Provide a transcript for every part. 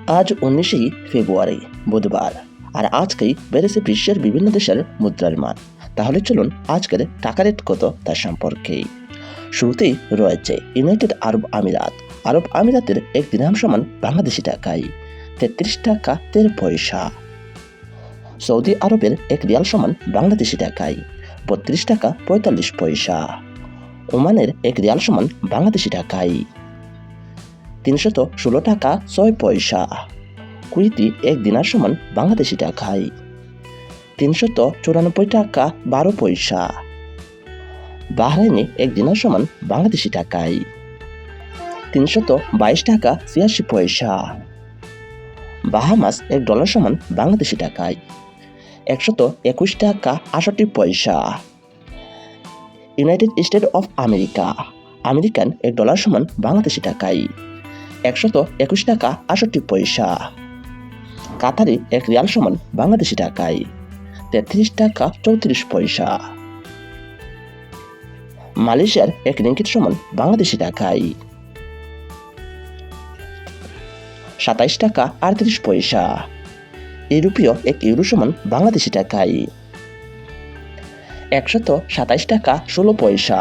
আজ 19 ফেব্রুয়ারি বুধবার, আর আজকেই বেড়েছে বিশ্বের বিভিন্ন দেশের মুদ্রার মান। তাহলে চলুন আজকের টাকা রেট কত তার সম্পর্কে। শুরুতেই রয়েছে ইউনাইটেড আরব আমিরাত। আরব আমিরাতের এক দিরহাম সমান বাংলাদেশি টাকায় 33 টাকা 13 পয়সা। সৌদি আরবের এক রিয়াল সমান বাংলাদেশি টাকায় 32 টাকা 45 পয়সা। ওমানের এক রিয়াল সমান বাংলাদেশি টাকায় 316 টাকা 6 পয়সা। কুয়েতি এক দিনার সমান বাংলাদেশি টাকায় 394 টাকা 12 পয়সা। বাহরাইনে এক দিনার সমান বাংলাদেশি টাকায় 322 টাকা 86 পয়সা। বাহামাস এক ডলার সমান বাংলাদেশি টাকায় 121 টাকা 68 পয়সা। United state of America. American এক ডলার সমান বাংলাদেশি টাকায় 121 টাকা 68 পয়সা। কাতারি এক রিয়াল সমান বাংলাদেশি টাকায় 33 টাকা 34 পয়সা। মালয়েশিয়ার এক রিঙ্গিত সমান বাংলাদেশি টাকায় 27 টাকা 38 পয়সা। ইউরোপীয় এক ইউরো সমান বাংলাদেশি টাকায় 127 টাকা 16 পয়সা।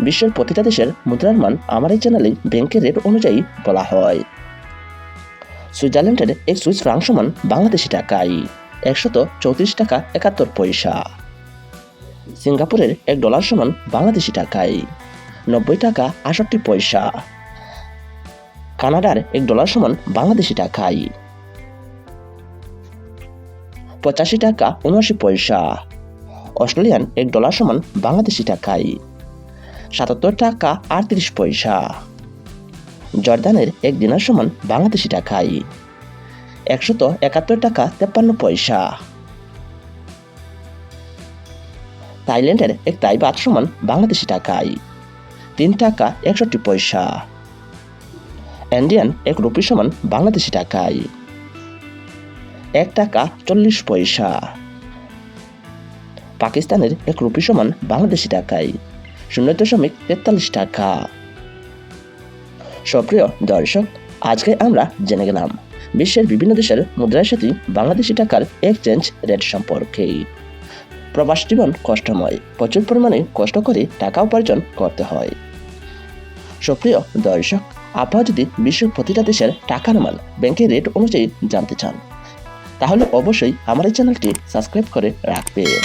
বিশ্বের প্রতিটা দেশের মুদ্রার মান আমার এই চ্যানেলে ব্যাংকের রেট অনুযায়ী বলা হয়। সুইজারল্যান্ডের এক সুইস ফ্রাঙ্ক সমান বাংলাদেশি টাকায় 134 টাকা 71 পয়সা। সিঙ্গাপুরের এক ডলার সমান বাংলাদেশি টাকায় 90 টাকা 68 পয়সা। কানাডার এক ডলার সমান বাংলাদেশি টাকায় 85 টাকা 79 পয়সা। অস্ট্রেলিয়ান এক ডলার সমান বাংলাদেশি টাকায় 77 টাকা 38 পয়সা। জর্দানের এক দিনার সমান বাংলাদেশি টাকায় 171 টাকা 53 পয়সা। থাইল্যান্ডের এক তাই বাত সমান বাংলাদেশি টাকায় 3 টাকা 61 পয়সা। ইন্ডিয়ান এক রুপি সমান বাংলাদেশি টাকায় 1 টাকা 40 পয়সা। পাকিস্তানের এক রুপি সমান বাংলাদেশি টাকায় 0.43 টাকা। সুপ্রিয় দর্শক, আজকে আমরা জেনে গেলাম বিশ্বের বিভিন্ন দেশের মুদ্রার সাথে বাংলাদেশি টাকার এক্সচেঞ্জ রেট সম্পর্কে। প্রবাস জীবন কষ্টময়, প্রচুর পরিমাণে কষ্ট করে টাকা উপার্জন করতে হয়। সুপ্রিয় দর্শক, আপনারা যদি বিশ্বের প্রতিটা দেশের টাকার মান ব্যাংকের রেট অনুযায়ী জানতে চান, তাহলে অবশ্যই আমার এই চ্যানেলটি সাবস্ক্রাইব করে রাখবেন।